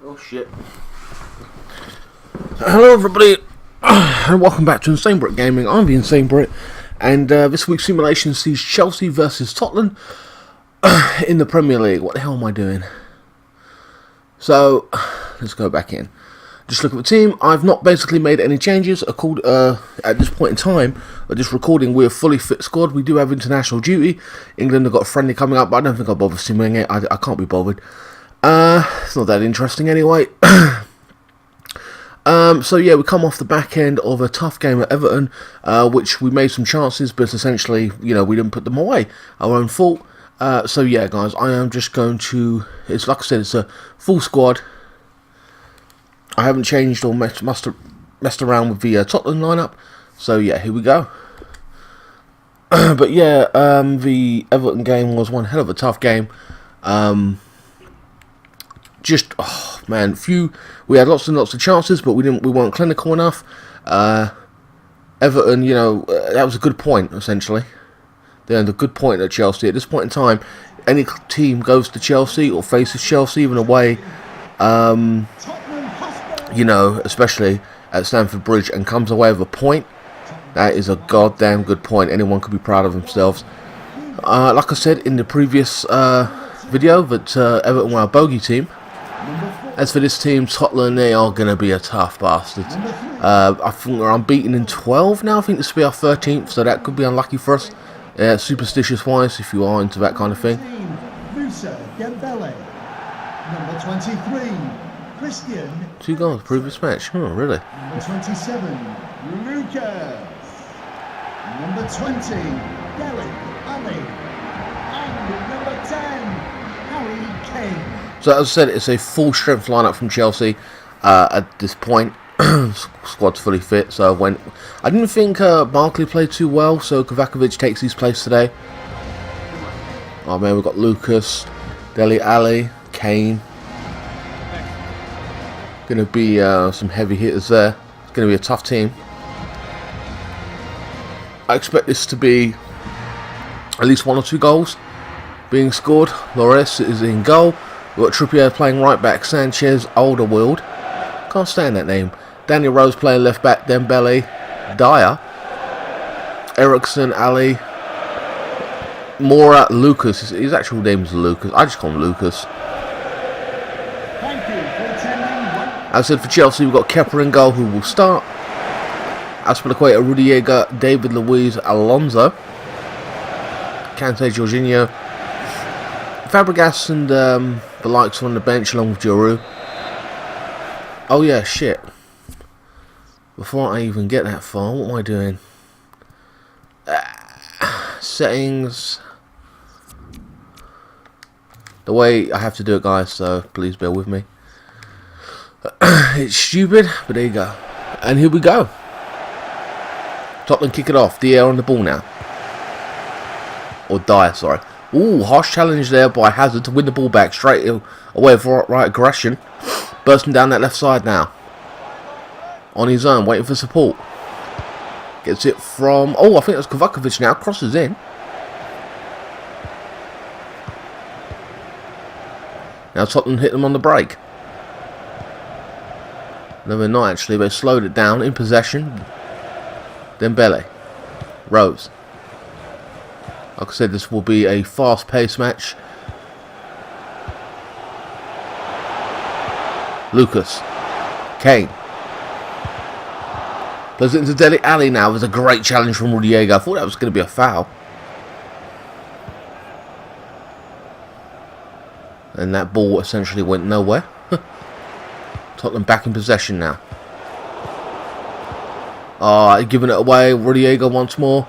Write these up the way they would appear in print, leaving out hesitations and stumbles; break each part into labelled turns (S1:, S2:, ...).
S1: Oh shit. Hello everybody, and welcome back to INSANEBRIT Gaming. I'm the INSANEBRIT, and this week's simulation sees Chelsea versus Tottenham in the Premier League. What the hell am I doing? So, let's go back in. Just look at the team. I've not basically made any changes. At this point in time, at this recording, we're a fully fit squad. We do have international duty. England have got a friendly coming up, but I don't think I'll bother simulating it. I can't be bothered. It's not that interesting anyway. So yeah, we come off the back end of a tough game at Everton, which we made some chances, but essentially, we didn't put them away. Our own fault. So yeah, guys, I am just going to... It's like I said, it's a full squad. I haven't changed or messed around with the Tottenham lineup. So yeah, here we go. But yeah, the Everton game was one hell of a tough game. We had lots and lots of chances, but we weren't clinical enough. Everton, that was a good point, essentially. They earned a good point at Chelsea. At this point in time, any team goes to Chelsea or faces Chelsea, even away, especially at Stamford Bridge, and comes away with a point, that is a goddamn good point. Anyone could be proud of themselves. Like I said in the previous video, that Everton were a bogey team. As for this team, Tottenham, they are going to be a tough bastard. I think we're unbeaten in 12 now. I think this will be our 13th, so that could be unlucky for us. Superstitious-wise, if you are into that kind of thing.
S2: Number 23, Christian.
S1: 2 goals, previous match. Oh, really?
S2: Number 27, Lucas. Number 20, Dele Ali. And number 10, Harry Kane.
S1: So as I said, it's a full strength lineup from Chelsea at this point. Squad's fully fit. So I didn't think Barkley played too well, so Kovacic takes his place today. Oh man, we've got Lucas, Dele Ali, Kane. Going to be some heavy hitters there. It's going to be a tough team. I expect this to be at least 1 or 2 goals being scored. Lloris is in goal. We've got Trippier playing right back, Sanchez, Alderweireld, can't stand that name, Daniel Rose playing left back, Dembele, Dyer, Ericsson, Ali, Mora, Lucas. His actual name is Lucas. I just call him Lucas.
S2: Thank you for attending.
S1: As I said, for Chelsea, we've got Kepa in goal, who will start. Aspilicueta, Rudiger, David Luiz, Alonso, Kante, Jorginho, Fabregas, and the likes on the bench along with Giroud. Oh yeah, shit. Before I even get that far, what am I doing? Settings. The way I have to do it, guys, so please bear with me. It's stupid, but there you go. And here we go. Tottenham kick it off. Dier on the ball now. Or Dyer, sorry. Ooh, harsh challenge there by Hazard to win the ball back straight away for right aggression. Bursting down that left side now. On his own, waiting for support. Gets it from... Oh, I think that's Kovacic now. Crosses in. Now Tottenham hit them on the break. No, they're not actually. They slowed it down in possession. Dembele. Rose. Like I said, this will be a fast-paced match. Lucas. Kane. Plays it into Dele Ali now. There's a great challenge from Rudiger. I thought that was going to be a foul. And that ball essentially went nowhere. Tottenham back in possession now. Giving it away. Rudiger once more.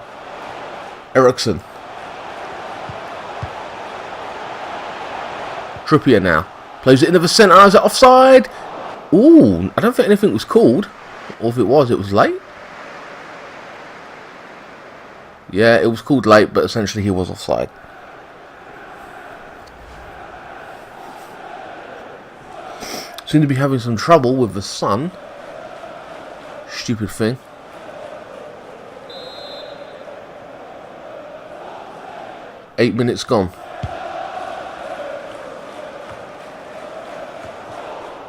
S1: Ericsson. Trippier now. Plays it into the centre. Is it offside? Ooh, I don't think anything was called. Or if it was late. Yeah, it was called late, but essentially he was offside. Seem to be having some trouble with the sun. Stupid thing. Eight minutes gone.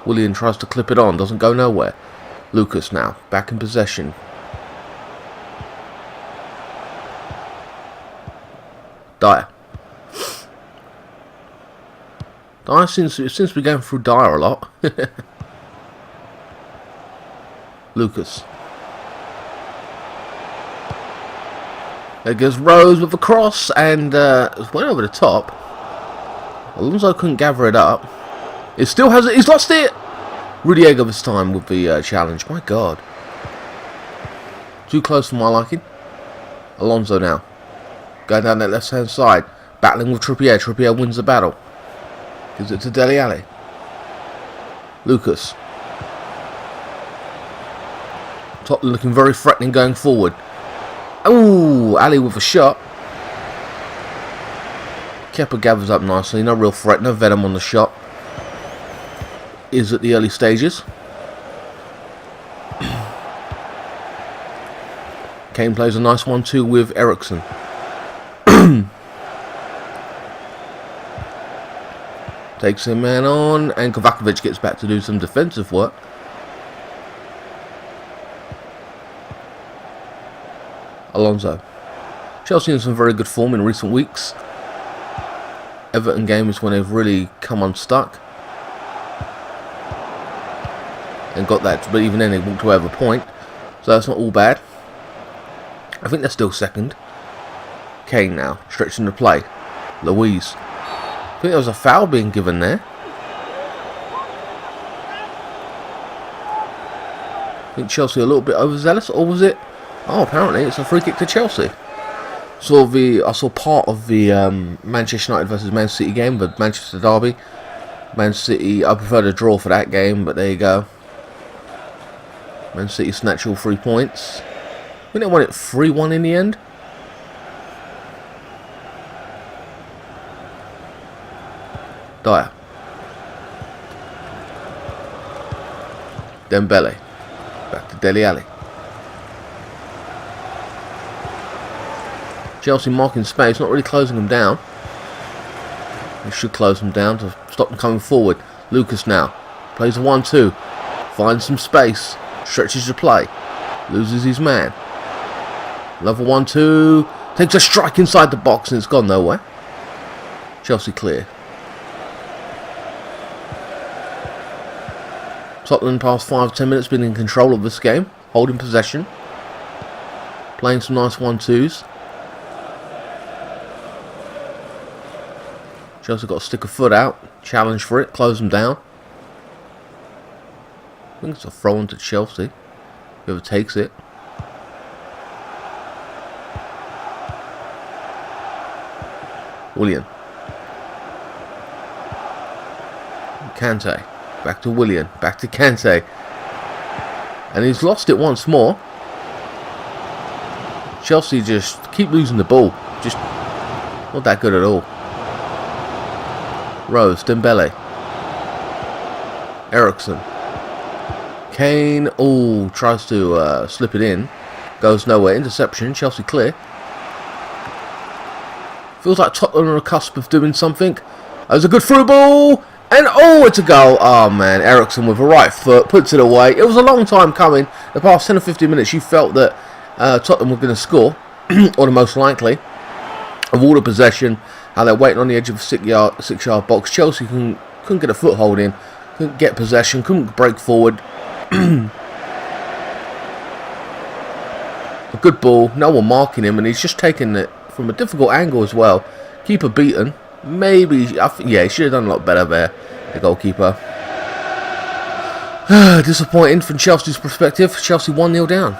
S1: Willian tries to clip it on, doesn't go nowhere. Lucas now, back in possession. Dyer. Dyer seems to be going through Dyer a lot. Lucas. There goes Rose with a cross, and it went over the top. Alonso couldn't gather it up. It still has it. He's lost it. Rudiger this time with the challenge. My God. Too close for my liking. Alonso now. Going down that left-hand side. Battling with Trippier. Trippier wins the battle. Gives it to Dele Alli. Lucas. Tottenham looking very threatening going forward. Oh, Ali with a shot. Kepa gathers up nicely. No real threat. No venom on the shot. Is at the early stages. Kane plays a nice 1-2 with Ericsson. Takes a man on, and Kovacevic gets back to do some defensive work. Alonso. Chelsea in some very good form in recent weeks. Everton game is when they've really come unstuck. And got that, but even then they walked away with a point. So that's not all bad. I think they're still second. Kane now, stretching the play. Luiz. I think there was a foul being given there. I think Chelsea a little bit overzealous, or was it? Oh, apparently it's a free kick to Chelsea. I saw part of the Manchester United versus Man City game, the Manchester derby. Man City, I prefer the draw for that game, but there you go. Man City snatch all 3 points. I think they won it 3-1 in the end. Dyer. Dembele. Back to Dele Alli. Chelsea marking space, not really closing them down. They should close them down to stop them coming forward. Lucas now. Plays a 1-2. Finds some space. Stretches the play. Loses his man. Level 1-2. Takes a strike inside the box and it's gone nowhere. Chelsea clear. Tottenham past 5-10 minutes been in control of this game. Holding possession. Playing some nice 1-2s. Chelsea got to stick a foot out. Challenge for it. Close them down. I think it's a throw in to Chelsea. Whoever takes it. Willian. Kante. Back to Willian. Back to Kante. And he's lost it once more. Chelsea just keep losing the ball. Just not that good at all. Rose. Dembele. Ericsson. Kane. Oh, tries to slip it in. Goes nowhere. Interception. Chelsea clear. Feels like Tottenham are on the cusp of doing something. There's a good through ball. And oh, it's a goal. Oh man, Ericsson with a right foot puts it away. It was a long time coming. The past 10 or 15 minutes, you felt that Tottenham were going to score, or the most likely, of all the possession. How they're waiting on the edge of a 6-yard box. Chelsea couldn't get a foothold in, couldn't get possession, couldn't break forward. A good ball, no one marking him, and he's just taking it from a difficult angle as well. Keeper beaten. Maybe, yeah, he should have done a lot better there, the goalkeeper. Disappointing from Chelsea's perspective. Chelsea 1-0 down.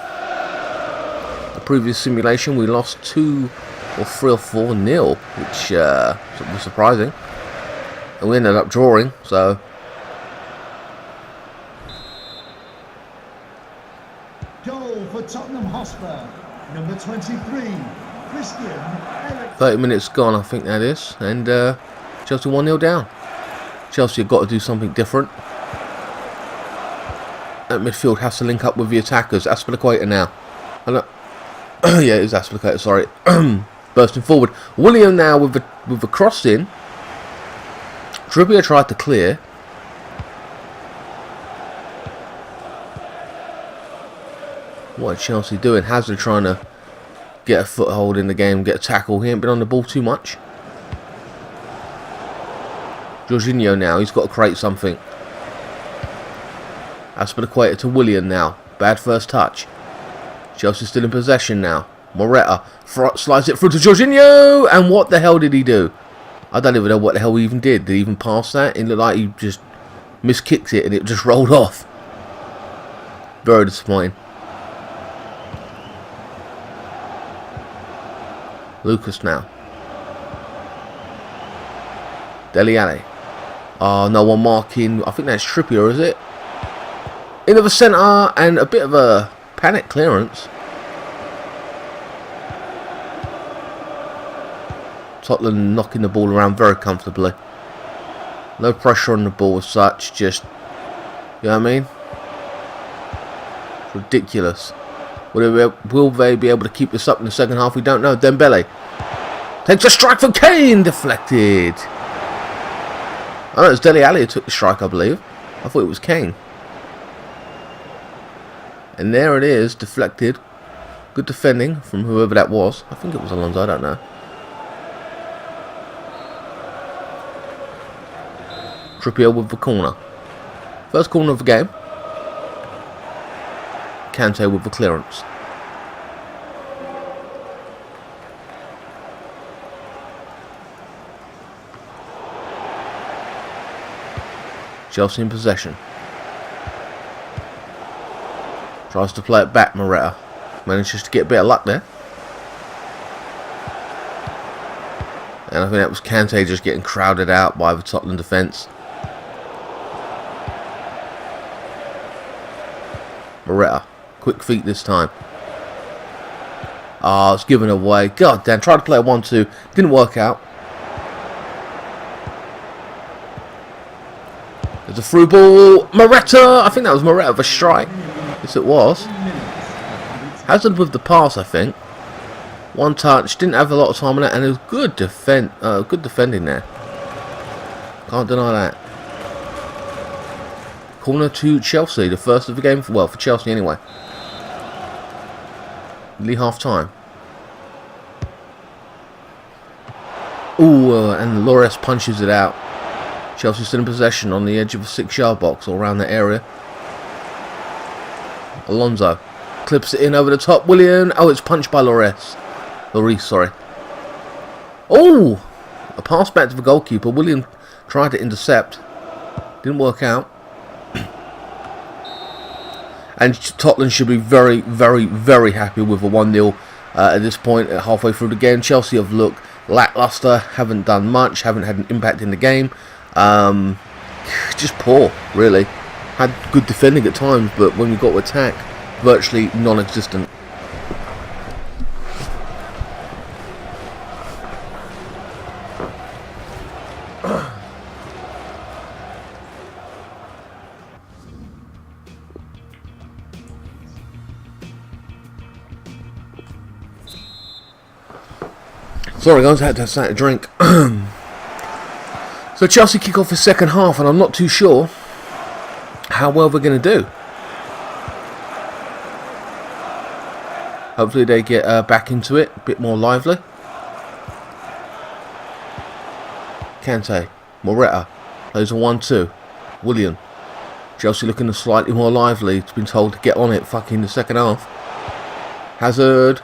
S1: The previous simulation, we lost 2 or 3 or 4-0, which was surprising. And we ended up drawing, so...
S2: Goal for Tottenham Hotspur, number 23.
S1: 30 minutes gone, I think that is, and Chelsea 1-0 down. Chelsea have got to do something different. That midfield has to link up with the attackers. Azpilicueta now. Yeah, it is Azpilicueta, sorry. Bursting forward. William now with the cross in. Trippier tried to clear. What are Chelsea doing? Hazard trying to get a foothold in the game, get a tackle. He ain't been on the ball too much. Jorginho now, he's got to create something. Aspilicueta to Willian now. Bad first touch. Chelsea still in possession now. Moretta slides it through to Jorginho. And what the hell did he do? I don't even know what the hell he even did. Did he even pass that? It looked like he just miskicked it and it just rolled off. Very disappointing. Lucas now. Dele Alli. Oh, no one marking. I think that's Trippier, is it? Into the centre and a bit of a panic clearance. Tottenham knocking the ball around very comfortably. No pressure on the ball as such. Just, you know what I mean? Ridiculous. Will they be able to keep this up in the second half? We don't know. Dembele takes a strike from Kane. Deflected. Oh, it was Dele Alli who took the strike, I believe. I thought it was Kane. And there it is, deflected. Good defending from whoever that was. I think it was Alonso, I don't know. Trippier with the corner. First corner of the game. Kante with the clearance. Chelsea in possession. Tries to play it back, Moretta. Manages to get a bit of luck there. And I think that was Kante just getting crowded out by the Tottenham defence. Moretta. Quick feet this time. Ah, it's given away. God damn, tried to play a 1-2. Didn't work out. There's a through ball. Moretta. I think that was Moretta with a strike. Yes, it was. Hazard with the pass, I think. One touch. Didn't have a lot of time on it, and it was good good defending there. Can't deny that. Corner to Chelsea, the first of the game. Well, for Chelsea anyway. Nearly half time. Ooh, and Lloris punches it out. Chelsea still in possession on the edge of a 6-yard box or around that area. Alonso clips it in over the top. Willian. Oh, it's punched by Lloris, sorry. Oh, a pass back to the goalkeeper. Willian tried to intercept. Didn't work out. And Tottenham should be very, very, very happy with a 1-0 at this point, halfway through the game. Chelsea have looked lackluster, haven't done much, haven't had an impact in the game. Just poor, really. Had good defending at times, but when we got to attack, virtually non-existent. Sorry guys, I had to have a drink. So Chelsea kick off the second half, and I'm not too sure how well we're going to do. Hopefully they get back into it, a bit more lively. Kante, Moretta, plays a 1-2. Willian. Chelsea looking slightly more lively. It's been told to get on it fucking the second half. Hazard.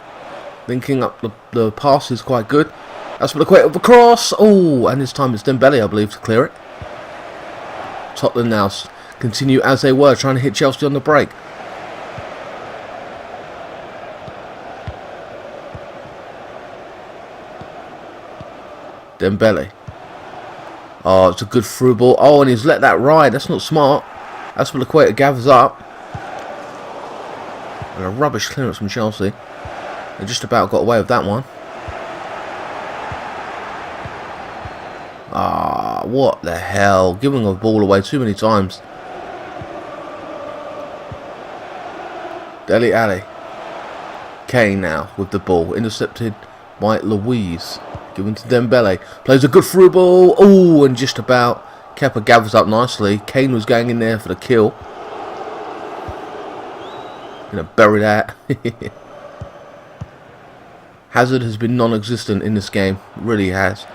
S1: Linking up the pass is quite good. That's for the quick of the cross. Oh, and this time it's Dembele, I believe, to clear it. Tottenham now continue as they were, trying to hit Chelsea on the break. Dembele. Oh, it's a good through ball. Oh, and he's let that ride. That's not smart. That's for the quick, gathers up. And a rubbish clearance from Chelsea. They just about got away with that one. Ah, what the hell? Giving a ball away too many times. Dele Alli. Kane now with the ball. Intercepted by Luiz. Given to Dembele. Plays a good through ball. Oh, and just about. Kepa gathers up nicely. Kane was going in there for the kill. Gonna bury that. Hazard has been non-existent in this game. It really has.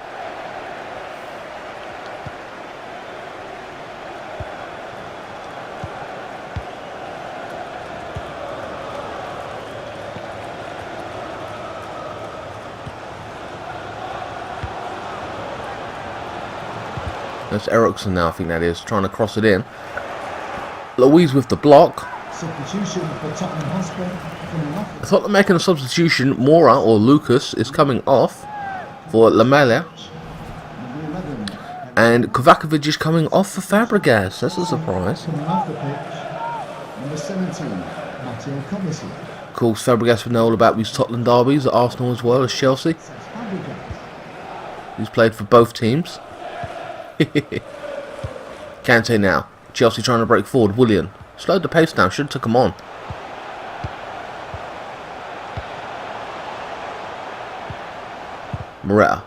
S1: That's Ericsson now, I think that is, trying to cross it in. Louise with the block.
S2: Substitution for Tottenham Hotspur coming off.
S1: I thought they're making a substitution. Mora or Lucas is coming off for Lamela.
S2: Number 11.
S1: And Kovakovic is coming off for Fabregas. That's a surprise.
S2: Coming off the pitch. Number 17. Matteo Kovacic.
S1: Of course, Fabregas would know all about these Tottenham derbies at Arsenal as well as Chelsea.
S2: Fabregas.
S1: He's played for both teams. Kante now. Chelsea trying to break forward. Willian. Slowed the pace down. Should have took him on. Moretta.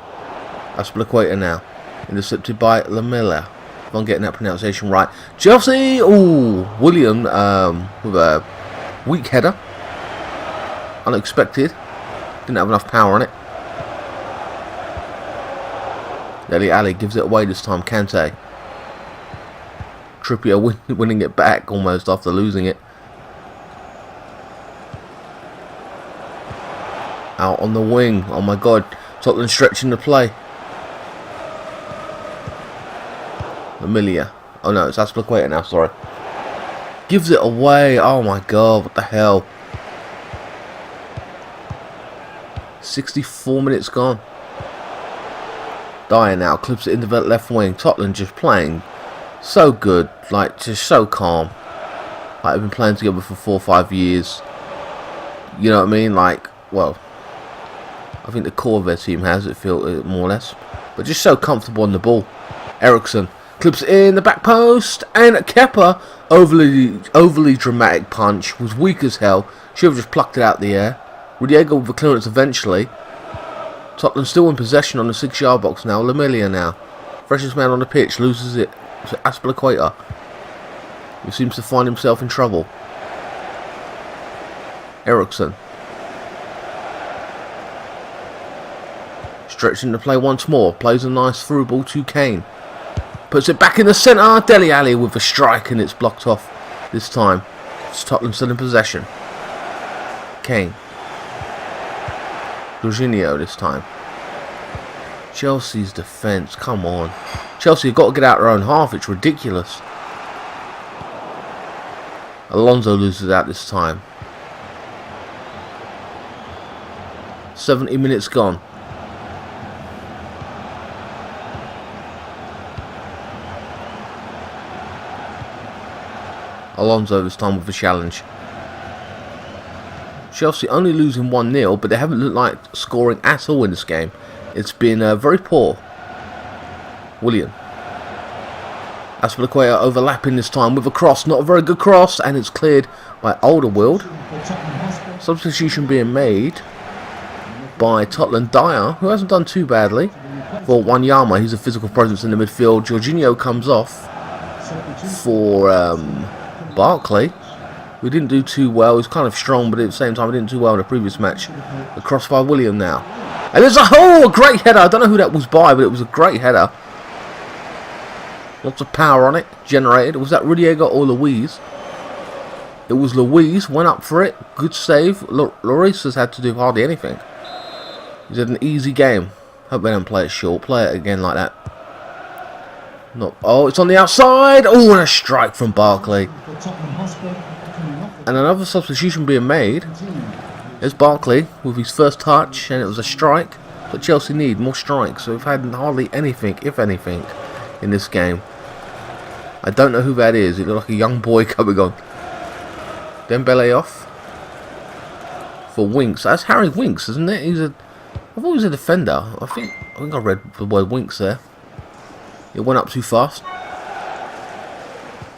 S1: Aspilicueta now. Intercepted by Lamela. If I'm getting that pronunciation right. Chelsea. Ooh. William with a weak header. Unexpected. Didn't have enough power on it. Dele Alli gives it away this time. Kante. Trippier winning it back almost after losing it. Out on the wing. Oh my god. Tottenham stretching the play. Amelia. Oh no, it's Aspilicueta now, sorry. Gives it away. Oh my god, what the hell. 64 minutes gone. Dyer now clips it into the left wing. Tottenham just playing so good, like just so calm. Like they've been playing together for 4 or 5 years. You know what I mean? Like, well, I think the core of their team has it, feel more or less, but just so comfortable on the ball. Ericsson clips it in the back post, and Kepa overly dramatic punch was weak as hell. Should have just plucked it out the air. Rudiego with the clearance eventually. Tottenham still in possession on the 6-yard box now. Lamela now. Freshest man on the pitch. Loses it to Aspilicueta, who seems to find himself in trouble. Ericsson. Stretching the play once more. Plays a nice through ball to Kane. Puts it back in the centre. Dele Alli with a strike, and it's blocked off this time. It's Tottenham still in possession. Kane. Jorginho this time. Chelsea's defence, come on. Chelsea have got to get out their own half, it's ridiculous. Alonso loses out this time. 70 minutes gone. Alonso this time with the challenge. Chelsea only losing 1-0, but they haven't looked like scoring at all in this game. It's been very poor. Willian. Aspilicueta overlapping this time with a cross. Not a very good cross, and it's cleared by Alderweireld. Substitution being made by Tottenham. Dyer, who hasn't done too badly. For Wanyama, he's a physical presence in the midfield. Jorginho comes off for Barkley, who didn't do too well. He's kind of strong, but at the same time, he didn't do well in the previous match. The cross by William now. And there's a great header. I don't know who that was by, but it was a great header. Lots of power on it, generated. Was that Rudiego or Louise? It was Louise, went up for it. Good save. Lloris has had to do hardly anything. He's had an easy game. Hope they don't play it short. Play it again like that. Not. Oh, it's on the outside. Oh, and a strike from Barkley. And another substitution being made. There's Barkley with his first touch, and it was a strike. But Chelsea need more strikes, so we've had hardly anything, if anything, in this game. I don't know who that is. It looked like a young boy coming on. Dembele off for Winks. That's Harry Winks, isn't it? I thought he was a defender. I think I read the word Winks there. It went up too fast.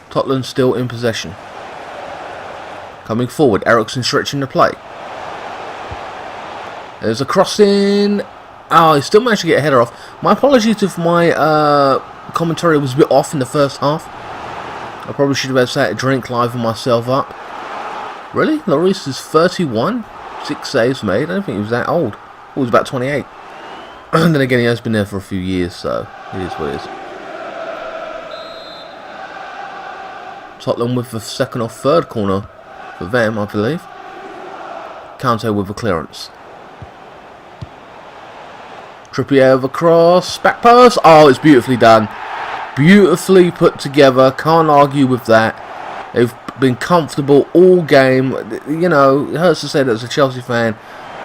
S1: Tottenham still in possession. Coming forward, Ericsson stretching the play. There's a crossing. Oh, he still managed to get a header off. My apologies if my commentary was a bit off in the first half. I probably should have had to drink, liven myself up. Really? Lloris is 31? 6 saves made? I don't think he was that old. He was about 28. And then again, he has been there for a few years, so it is what it is. Tottenham with the second or third corner for them, I believe. Kante with a clearance. Trippier over cross, back pass. Oh, it's beautifully done. Beautifully put together. Can't argue with that. They've been comfortable all game. You know, it hurts to say that as a Chelsea fan,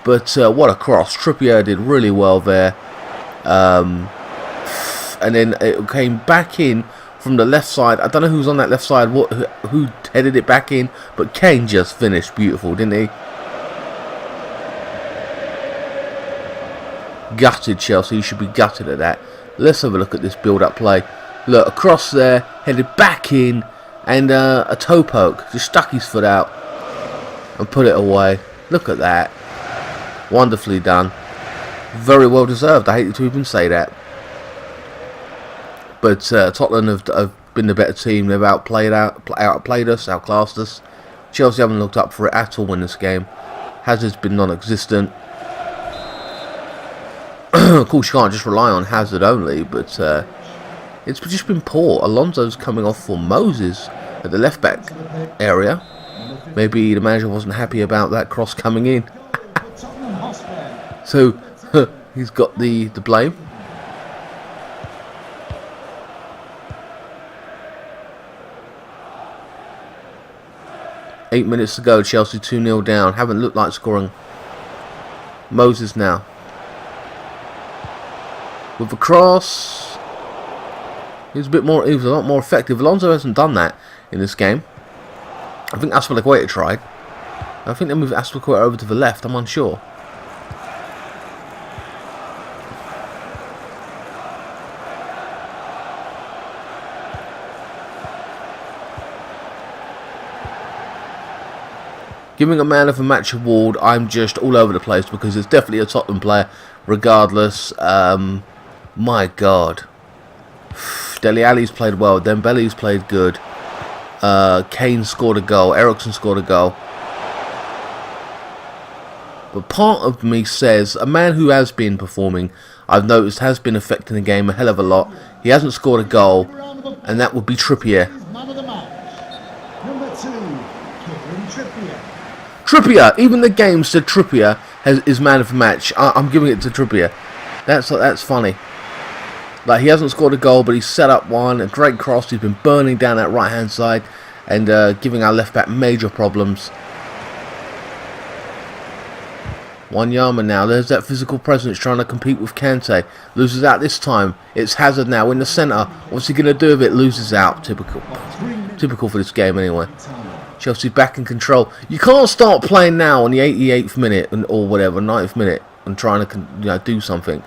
S1: but what a cross. Trippier did really well there. And then it came back in from the left side. I don't know who's on that left side, who headed it back in, but Kane just finished beautiful, didn't he? Gutted Chelsea, you should be gutted at that. Let's have a look at this build-up play. Look, across there, headed back in, and a toe poke. Just stuck his foot out and put it away. Look at that. Wonderfully done. Very well deserved. I hate to even say that. But Tottenham have been the better team. They've outplayed us, outclassed us. Chelsea haven't looked up for it at all in this game. Hazard's been non-existent. Of course, you can't just rely on Hazard only, but it's just been poor. Alonso's coming off for Moses at the left-back area. Maybe the manager wasn't happy about that cross coming in. So, he's got the blame. Eight minutes to go, Chelsea 2-0 down. Haven't looked like scoring. Moses now. With the cross. He was a lot more effective. Alonso hasn't done that in this game. I think Aspilicueta tried. I think they moved Aspilicueta over to the left. I'm unsure. Giving a man of the match award, I'm just all over the place because it's definitely a Tottenham player, regardless. My God. Dele Alli's played well. Dembele's played good. Kane scored a goal. Eriksen scored a goal. But part of me says, a man who has been performing, I've noticed, has been affecting the game a hell of a lot. He hasn't scored a goal, and that would be Trippier. Trippier! Even the game said Trippier is man of the match. I'm giving it to Trippier. That's funny. Like, he hasn't scored a goal, but he's set up one. A great cross. He's been burning down that right-hand side and giving our left-back major problems. Wanyama now. There's that physical presence trying to compete with Kante. Loses out this time. It's Hazard now in the centre. What's he going to do with it? Loses out. Typical. Typical for this game anyway. Chelsea back in control. You can't start playing now on the 88th minute or whatever, 90th minute, and trying to do something.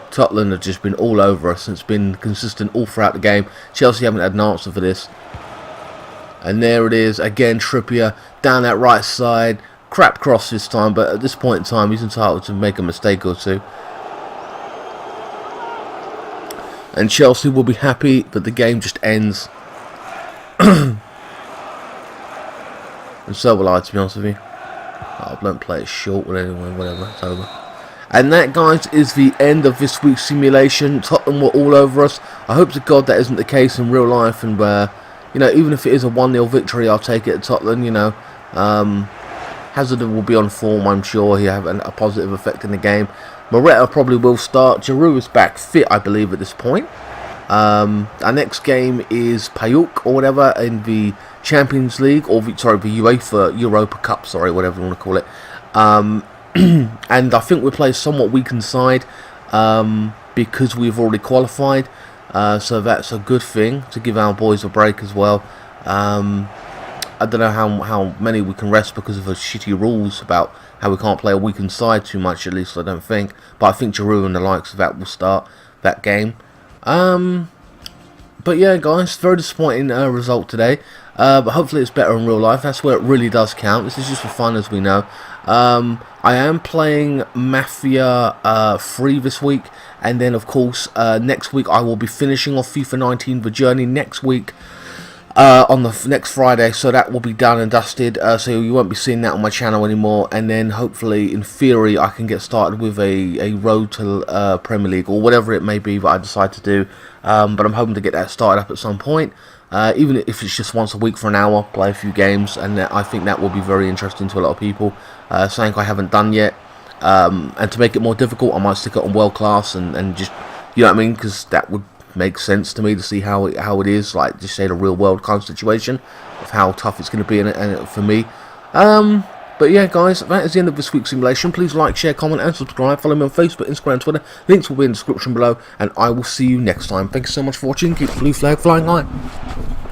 S1: Tottenham have just been all over us and it's been consistent all throughout the game. Chelsea haven't had an answer for this. And there it is again, Trippier down that right side. Crap cross this time, but at this point in time he's entitled to make a mistake or two. And Chelsea will be happy that the game just ends. And so will I, to be honest with you. I don't play it short with anyone, whatever, it's over. And that, guys, is the end of this week's simulation. Tottenham were all over us. I hope to God that isn't the case in real life. And, even if it is a 1-0 victory, I'll take it at Tottenham, Hazard will be on form, I'm sure. He'll have a positive effect in the game. Moretta probably will start. Giroud is back fit, I believe, at this point. Our next game is PAOK or whatever in the Champions League, or the UEFA Europa Cup, whatever you want to call it. And I think we play a somewhat weakened side because we've already qualified. So that's a good thing to give our boys a break as well. I don't know how many we can rest because of the shitty rules about how we can't play a weakened side too much, at least I don't think. But I think Giroud and the likes of that will start that game. But yeah, guys, very disappointing result today. But hopefully it's better in real life. That's where it really does count. This is just for fun, as we know. I am playing Mafia 3 this week. And then, of course, next week I will be finishing off FIFA 19 The Journey next week. on the next Friday, so that will be done and dusted, so you won't be seeing that on my channel anymore. And then hopefully, in theory, I can get started with a road to Premier League, or whatever it may be that I decide to do. But I'm hoping to get that started up at some point, even if it's just once a week for an hour, play a few games, and I think that will be very interesting to a lot of people. Something I haven't done yet. And to make it more difficult, I might stick it on world class and just, you know what I mean, because that would make sense to me to see how it is, like, just say the real world kind of situation of how tough it's going to be for me. But yeah, guys, that is the end of this week's simulation. Please like, share, comment, and subscribe. Follow me on Facebook, Instagram, Twitter. Links will be in the description below, and I will see you next time. Thank you so much for watching. Keep the blue flag flying high.